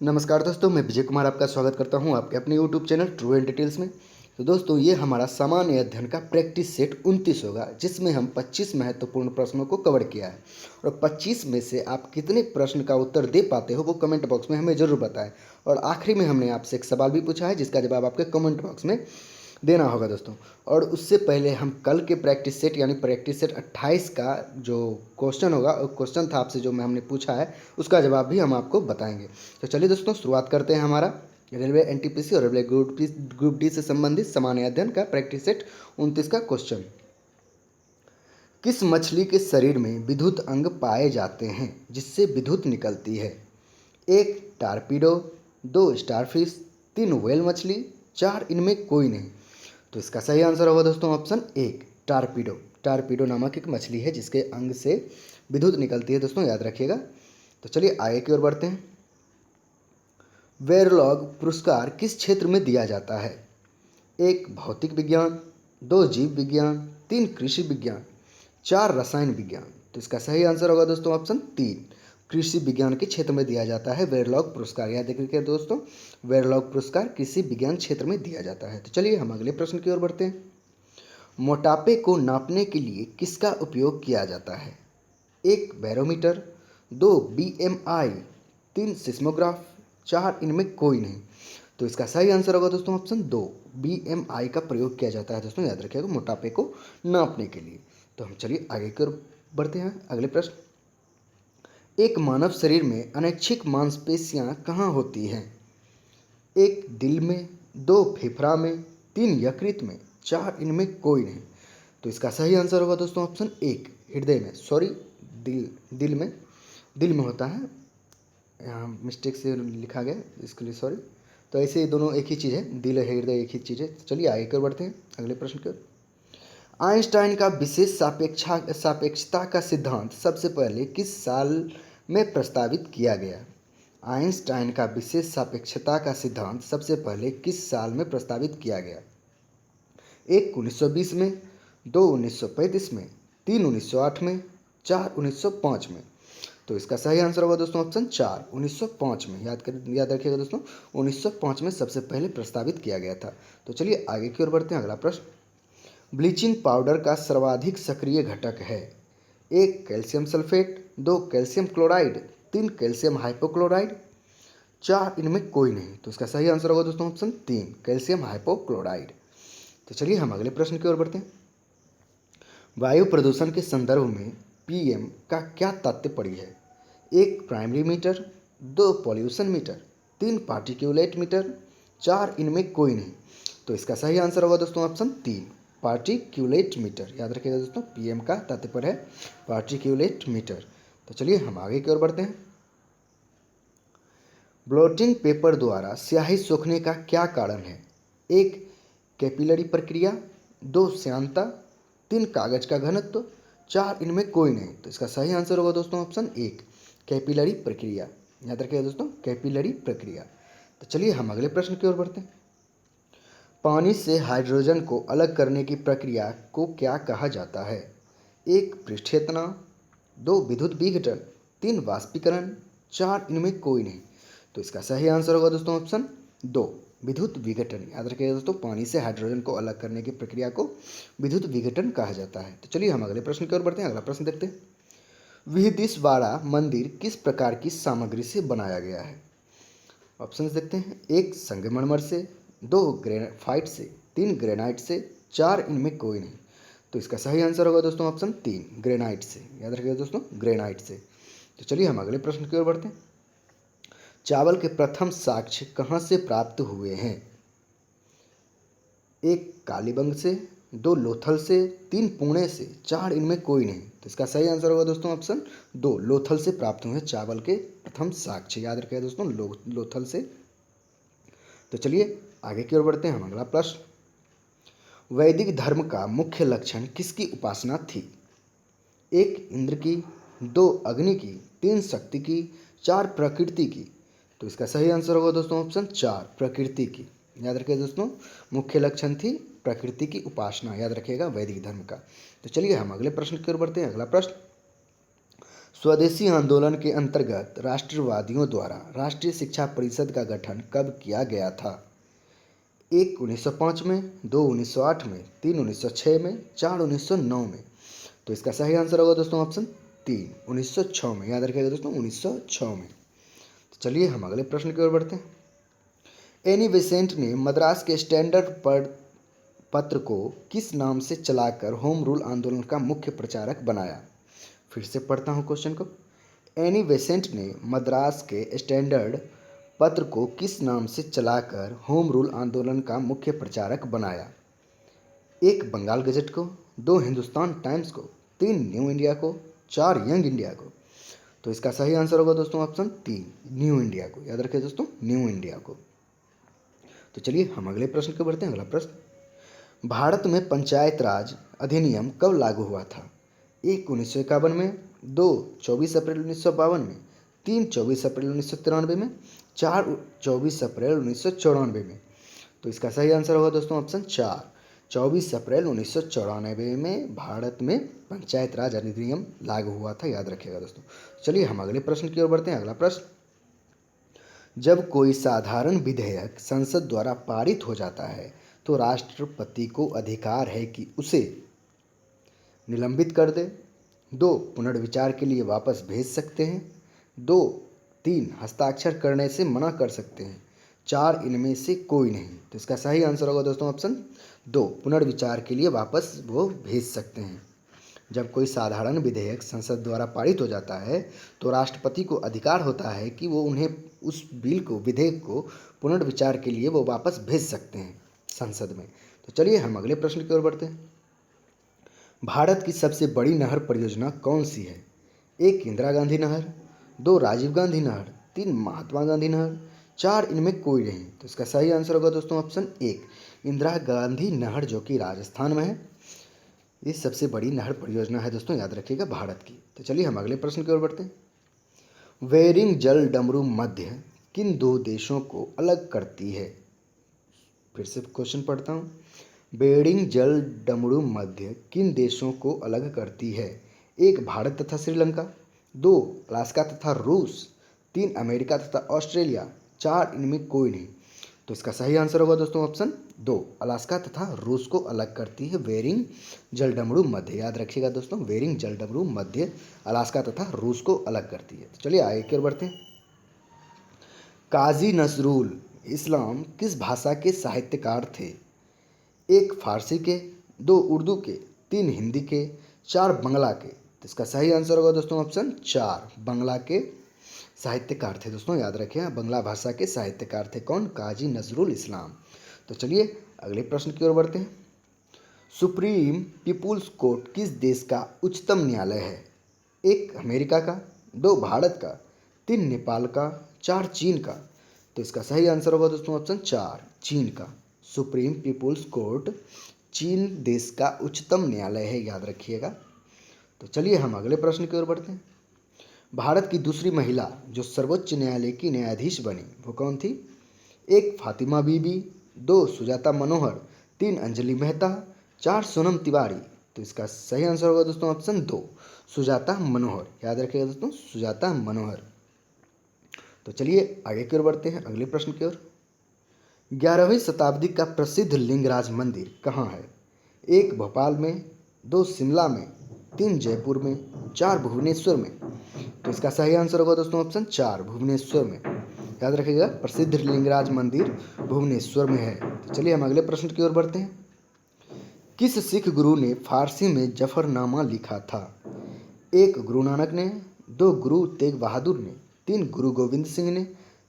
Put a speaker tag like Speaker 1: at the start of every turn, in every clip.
Speaker 1: नमस्कार दोस्तों, मैं विजय कुमार आपका स्वागत करता हूं आपके अपने YouTube channel true and details में। तो दोस्तों, ये हमारा सामान्य अध्ययन का प्रैक्टिस सेट 29 होगा, जिसमें हम 25 महत्वपूर्ण प्रश्नों को कवर किया है। और 25 में से आप कितने प्रश्न का उत्तर दे पाते हो वो कमेंट बॉक्स में हमें ज़रूर बताएं। और आखिरी में हमने आपसे एक सवाल भी पूछा है, जिसका जवाब आपके कमेंट बॉक्स में देना होगा दोस्तों। और उससे पहले हम कल के प्रैक्टिस सेट यानी प्रैक्टिस सेट 28 का जो क्वेश्चन होगा, और क्वेश्चन था आपसे जो मैं हमने पूछा है, उसका जवाब भी हम आपको बताएंगे। तो चलिए दोस्तों, शुरुआत करते हैं हमारा रेलवे एनटीपीसी और रेलवे ग्रुप डी से संबंधित सामान्य अध्ययन का प्रैक्टिस सेट 29 का क्वेश्चन। किस मछली के शरीर में विद्युत अंग पाए जाते हैं जिससे विद्युत निकलती है? 1 टारपीडो, 2 स्टारफिश, 3 व्हेल मछली, 4 इनमें कोई नहीं। तो इसका सही आंसर होगा दोस्तों ऑप्शन 1 टारपीडो। टारपीडो नामक एक मछली है जिसके अंग से विद्युत निकलती है दोस्तों, याद रखिएगा। तो चलिए आगे की ओर बढ़ते हैं। वेरलॉग पुरस्कार किस क्षेत्र में दिया जाता है? 1 भौतिक विज्ञान, 2 जीव विज्ञान, 3 कृषि विज्ञान, 4 रसायन विज्ञान। तो इसका सही आंसर होगा दोस्तों ऑप्शन 3 कृषि विज्ञान के क्षेत्र में दिया जाता है वेरलॉग पुरस्कार। याद रखिए दोस्तों, वेरलॉग पुरस्कार कृषि विज्ञान क्षेत्र में दिया जाता है। तो चलिए हम अगले प्रश्न की ओर बढ़ते हैं। मोटापे को नापने के लिए किसका उपयोग किया जाता है? 1 बैरोमीटर, 2 बीएमआई, 3 सिस्मोग्राफ, 4 इनमें कोई नहीं। तो इसका सही आंसर होगा दोस्तों ऑप्शन 2 बीएमआई का प्रयोग किया जाता है दोस्तों, याद रखिएगा, मोटापे को नापने के लिए। तो हम चलिए आगे की ओर बढ़ते हैं। अगले प्रश्न। एक मानव शरीर में अनैच्छिक मांसपेशियां कहाँ होती हैं? 1 दिल में, 2 फेफड़ा में, 3 यकृत में, 4 इनमें कोई नहीं। तो इसका सही आंसर होगा दोस्तों ऑप्शन 1 हृदय में, सॉरी दिल में होता है। यहाँ मिस्टेक से लिखा गया, इसके लिए सॉरी। तो ऐसे ही दोनों एक ही चीज़ है, दिल है हृदय एक ही चीज़ है। चलिए आगे कर बढ़ते हैं अगले प्रश्न की ओर। आइंस्टाइन का विशेष सापेक्षता का सिद्धांत सबसे पहले किस साल में प्रस्तावित किया गया? आइंस्टाइन का विशेष सापेक्षता का सिद्धांत सबसे पहले किस साल में प्रस्तावित किया गया? 1 1920 में, 2 1935 में, 3 1908 में, 4 1905 में। तो इसका सही आंसर होगा दोस्तों ऑप्शन 4 1905 में। याद रखिएगा दोस्तों, 1905 में सबसे पहले प्रस्तावित किया गया था। तो चलिए आगे की ओर बढ़ते हैं। अगला प्रश्न। ब्लीचिंग पाउडर का सर्वाधिक सक्रिय घटक है? 1 calcium sulphate, 2 calcium chloride, 3 calcium hypochlorite, 4 इनमें कोई नहीं। तो इसका सही आंसर होगा दोस्तों ऑप्शन 3 कैल्शियम हाइपोक्लोराइड। तो चलिए हम अगले प्रश्न की ओर बढ़ते हैं। वायु प्रदूषण के संदर्भ में पीएम का क्या तात्पर्य है? 1 primary meter, 2 pollution meter, 3 particulate meter, 4 इनमें कोई नहीं। तो इसका सही आंसर होगा दोस्तों ऑप्शन 3 पार्टिक्यूलेट मीटर। याद रखिएगा दोस्तों, पीएम का तात्पर्य है पार्टिक्यूलेट मीटर। तो चलिए हम आगे की ओर बढ़ते हैं। ब्लॉटिंग पेपर द्वारा स्याही सोखने का क्या कारण है? 1 कैपिलरी प्रक्रिया, 2 श्यानता, 3 कागज का घनत्व, 4 इनमें कोई नहीं। तो इसका सही आंसर होगा दोस्तों ऑप्शन 1 कैपिलरी प्रक्रिया। याद रखिएगा दोस्तों, कैपिलरी प्रक्रिया। तो चलिए हम अगले प्रश्न की ओर बढ़ते हैं। पानी से हाइड्रोजन को अलग करने की प्रक्रिया को क्या कहा जाता है? 1 पृष्ठीय तनाव, 2 विद्युत विघटन, 3 वाष्पीकरण, 4 इनमें कोई नहीं। तो इसका सही आंसर होगा दोस्तों ऑप्शन 2 विद्युत विघटन। याद रखिएगा दोस्तों, पानी से हाइड्रोजन को अलग करने की प्रक्रिया को विद्युत विघटन कहा जाता है। तो चलिए हम अगले प्रश्न की ओर बढ़ते हैं। अगला प्रश्न देखते हैं। बृहदीश्वरा मंदिर किस प्रकार की सामग्री से बनाया गया है? ऑप्शंस देखते हैं। 1 संगमरमर से, 2 ग्रेफाइट से, 3 ग्रेनाइट से, 4 इनमें कोई नहीं। तो इसका सही आंसर होगा दोस्तों ऑप्शन 3 ग्रेनाइट से। याद रखिएगा दोस्तों, ग्रेनाइट से। तो चलिए हम अगले प्रश्न की ओर बढ़ते हैं। चावल के प्रथम साक्ष्य कहाँ से प्राप्त हुए हैं? 1 कालीबंग से, 2 लोथल से, 3 पुणे से, 4 इनमें कोई नहीं। तो इसका सही आंसर होगा दोस्तों ऑप्शन 2 लोथल से प्राप्त हुए चावल के प्रथम साक्ष्य। याद रखिएगा दोस्तों, लोथल से। तो चलिए आगे की ओर बढ़ते हैं हम। अगला प्रश्न। वैदिक धर्म का मुख्य लक्षण किसकी उपासना थी? 1 इंद्र की, 2 अग्नि की, 3 शक्ति की, 4 प्रकृति की। तो इसका सही आंसर होगा दोस्तों ऑप्शन 4 प्रकृति की। याद रखिएगा दोस्तों, मुख्य लक्षण थी प्रकृति की उपासना। याद रखिएगा वैदिक धर्म का। तो चलिए हम अगले प्रश्न की ओर बढ़ते हैं। अगला प्रश्न। स्वदेशी आंदोलन के अंतर्गत राष्ट्रवादियों द्वारा राष्ट्रीय शिक्षा परिषद का गठन कब किया गया था? 1 1905 में, 2 1908 में, 3 1906 में, 4 1909 में। तो इसका सही आंसर होगा दोस्तों ऑप्शन 3 1906 में। याद रखिएगा दोस्तों 1906 में। तो चलिए हम अगले प्रश्न की ओर बढ़ते हैं। एनी बेसेंट ने मद्रास के स्टैंडर्ड पत्र को किस नाम से चलाकर होम रूल आंदोलन का मुख्य प्रचारक बनाया? फिर से पढ़ता हूँ क्वेश्चन को। एनी बेसेंट ने मद्रास के स्टैंडर्ड पत्र को किस नाम से चलाकर होम रूल आंदोलन का मुख्य प्रचारक बनाया? 1 बंगाल गजट को, 2 हिंदुस्तान टाइम्स को, 3 न्यू इंडिया को, 4 यंग इंडिया को। तो इसका सही आंसर होगा दोस्तों ऑप्शन 3 न्यू इंडिया को। याद रखिए दोस्तों न्यू इंडिया को। तो चलिए हम अगले प्रश्न को बढ़ते हैं। अगला प्रश्न, भारत में पंचायत राज अधिनियम कब लागू हुआ था? 1 1951 में, 2 24 अप्रैल 1952 में, 3 24 अप्रैल 1993 में, 4 24 अप्रैल 1994 में। तो इसका सही आंसर होगा दोस्तों ऑप्शन 4 24 अप्रैल 1994 में भारत में पंचायत राज अधिनियम लागू हुआ था। याद रखिएगा दोस्तों। चलिए हम अगले प्रश्न की ओर बढ़ते हैं। अगला प्रश्न, जब कोई साधारण विधेयक संसद द्वारा पारित हो जाता है तो राष्ट्रपति को अधिकार है कि उसे निलंबित कर दे, 2 पुनर्विचार के लिए वापस भेज सकते हैं, 3 हस्ताक्षर करने से मना कर सकते हैं, 4 इनमें से कोई नहीं। तो इसका सही आंसर होगा दोस्तों ऑप्शन 2 पुनर्विचार के लिए वापस वो भेज सकते हैं। जब कोई साधारण विधेयक संसद द्वारा पारित हो जाता है तो राष्ट्रपति को अधिकार होता है कि वो उन्हें उस बिल को विधेयक को पुनर्विचार के लिए वो वापस भेज सकते हैं संसद में। तो चलिए हम अगले प्रश्न की ओर बढ़ते हैं। भारत की सबसे बड़ी नहर परियोजना कौन सी है? 1 इंदिरा गांधी नहर, 2 राजीव गांधी नहर, 3 महात्मा गांधी नहर, 4 इनमें कोई नहीं। तो इसका सही आंसर होगा दोस्तों ऑप्शन 1 इंदिरा गांधी नहर, जो कि राजस्थान में है। ये सबसे बड़ी नहर परियोजना है दोस्तों, याद रखिएगा भारत की। तो चलिए हम अगले प्रश्न की ओर बढ़ते हैं। वेरिंग जल डमरू मध्य किन 2 देशों को अलग करती है? फिर से क्वेश्चन पढ़ता हूँ। बेरिंग जल डमरू मध्य किन देशों को अलग करती है? 1 भारत तथा श्रीलंका, 2 अलास्का तथा रूस, 3 अमेरिका तथा ऑस्ट्रेलिया, 4 इनमें कोई नहीं। तो इसका सही आंसर होगा दोस्तों ऑप्शन 2 अलास्का तथा रूस को अलग करती है वेरिंग जलडमरू मध्य। याद रखिएगा दोस्तों वेरिंग जलडमरू मध्य अलास्का तथा रूस को अलग करती है। तो चलिए आगे की ओर बढ़ते हैं। काजी नजरुल इस्लाम किस भाषा के साहित्यकार थे? 1 फारसी के, 2 उर्दू के, 3 हिंदी के, 4 बंगला के। तो इसका सही आंसर होगा दोस्तों ऑप्शन 4 बंगला के साहित्यकार थे दोस्तों। याद रखिए बंगला भाषा के साहित्यकार थे कौन? काजी नजरुल इस्लाम। तो चलिए अगले प्रश्न की ओर बढ़ते हैं। सुप्रीम पीपुल्स कोर्ट किस देश का उच्चतम न्यायालय है? 1 अमेरिका का, 2 भारत का, 3 नेपाल का, 4 चीन का। तो इसका सही आंसर होगा दोस्तों ऑप्शन 4 चीन का। सुप्रीम पीपुल्स कोर्ट चीन देश का उच्चतम न्यायालय है। याद रखिएगा। तो चलिए हम अगले प्रश्न की ओर बढ़ते हैं। भारत की दूसरी महिला जो सर्वोच्च न्यायालय की न्यायाधीश बनी वो कौन थी? 1 फातिमा बीबी, 2 सुजाता मनोहर, 3 अंजलि मेहता, 4 सोनम तिवारी। तो इसका सही आंसर होगा दोस्तों ऑप्शन 2 सुजाता मनोहर। याद रखिएगा दोस्तों सुजाता मनोहर। तो चलिए आगे की ओर बढ़ते हैं अगले प्रश्न की ओर। 11वीं शताब्दी का प्रसिद्ध लिंगराज मंदिर कहाँ है? 1 भोपाल में, 2 शिमला में, 3 जयपुर में, 4 भुवनेश्वर में। तो इसका सही आंसर होगा दोस्तों ऑप्शन 4 भुवनेश्वर में। याद रखिएगा प्रसिद्ध लिंगराज मंदिर भुवनेश्वर में है। तो चलिए हम अगले प्रश्न की ओर बढ़ते हैं। किस सिख गुरु ने फारसी में जफरनामा लिखा था? 1 गुरु नानक ने, 2 गुरु तेग बहादुर ने, 3 गुरु गोविंद सिंह ने,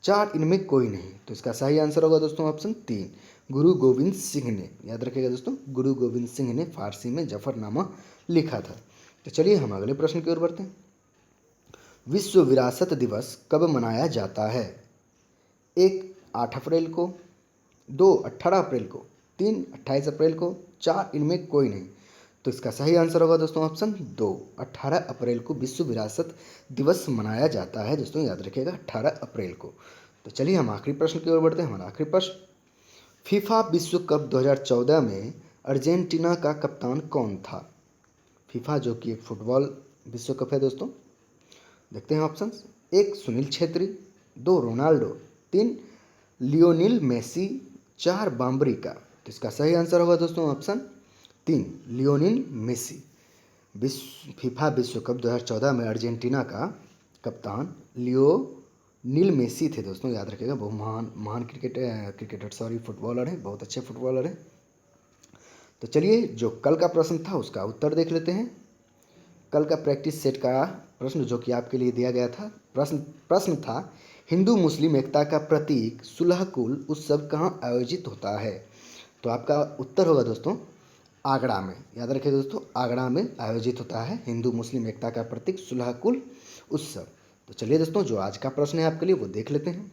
Speaker 1: 4 इनमें कोई नहीं। तो इसका सही आंसर होगा दोस्तों ऑप्शन 3 गुरु गोविंद सिंह ने। याद रखिएगा दोस्तों गुरु गोविंद सिंह ने फारसी में जफरनामा लिखा था। तो चलिए हम अगले प्रश्न की ओर बढ़ते हैं। विश्व विरासत दिवस कब मनाया जाता है? 1 8 अप्रैल को, 2 18 अप्रैल को, 3 28 अप्रैल को, 4 इनमें कोई नहीं। तो इसका सही आंसर होगा दोस्तों ऑप्शन 2 18 अप्रैल को विश्व विरासत दिवस मनाया जाता है दोस्तों। याद रखिएगा 18 अप्रैल को। तो चलिए हम आखिरी प्रश्न की ओर बढ़ते हैं। हमारा आखिरी प्रश्न, फीफा विश्व कप 2014 में अर्जेंटीना का कप्तान कौन था? फीफा जो कि एक फुटबॉल विश्व कप है दोस्तों, देखते हैं options. 1 Sunil Chhetri, 2 Ronaldo, 3 Lionel Messi, 4 बाम्बरिका। तो इसका सही आंसर होगा दोस्तों ऑप्शन 3 लियोनेल मेसी। फीफा विश्व कप 2014 में अर्जेंटीना का कप्तान लियोनेल मेसी थे दोस्तों, याद रखिएगा। बहुत महान क्रिकेटर फुटबॉलर हैं, बहुत अच्छे फुटबॉलर हैं। तो चलिए जो कल का प्रश्न था उसका उत्तर देख लेते हैं। कल का प्रैक्टिस सेट का प्रश्न जो कि आपके लिए दिया गया था, प्रश्न था हिंदू मुस्लिम एकता का प्रतीक सुलहकुल उत्सव कहाँ आयोजित होता है। तो आपका उत्तर होगा दोस्तों आगरा में। याद रखिए दोस्तों, आगरा में आयोजित होता है हिंदू मुस्लिम एकता का प्रतीक सुलहकुल उत्सव। तो चलिए दोस्तों जो आज का प्रश्न है आपके लिए वो देख लेते हैं।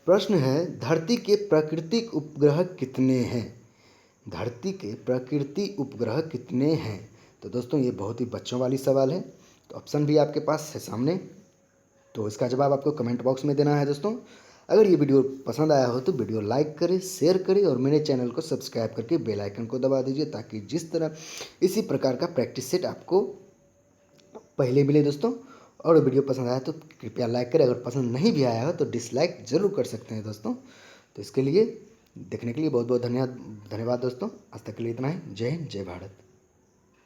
Speaker 1: प्रश्न है धरती के प्राकृतिक उपग्रह कितने हैं। धरती के प्राकृतिक उपग्रह कितने हैं। तो दोस्तों ये बहुत ही बच्चों वाली सवाल है, तो ऑप्शन भी आपके पास है सामने, तो इसका जवाब आपको कमेंट बॉक्स में देना है दोस्तों। अगर ये वीडियो पसंद आया हो तो वीडियो लाइक करें, शेयर करें और मेरे चैनल को सब्सक्राइब करके बेल आइकन को दबा दीजिए, ताकि जिस तरह इसी प्रकार का प्रैक्टिस सेट आपको पहले मिले दोस्तों। और वीडियो पसंद आया तो कृपया लाइक करें, अगर पसंद नहीं भी आया हो तो डिसलाइक ज़रूर कर सकते हैं दोस्तों। तो इसके लिए देखने के लिए बहुत बहुत धन्यवाद दोस्तों। आज तक के लिए इतना ही। जय हिंद, जय भारत।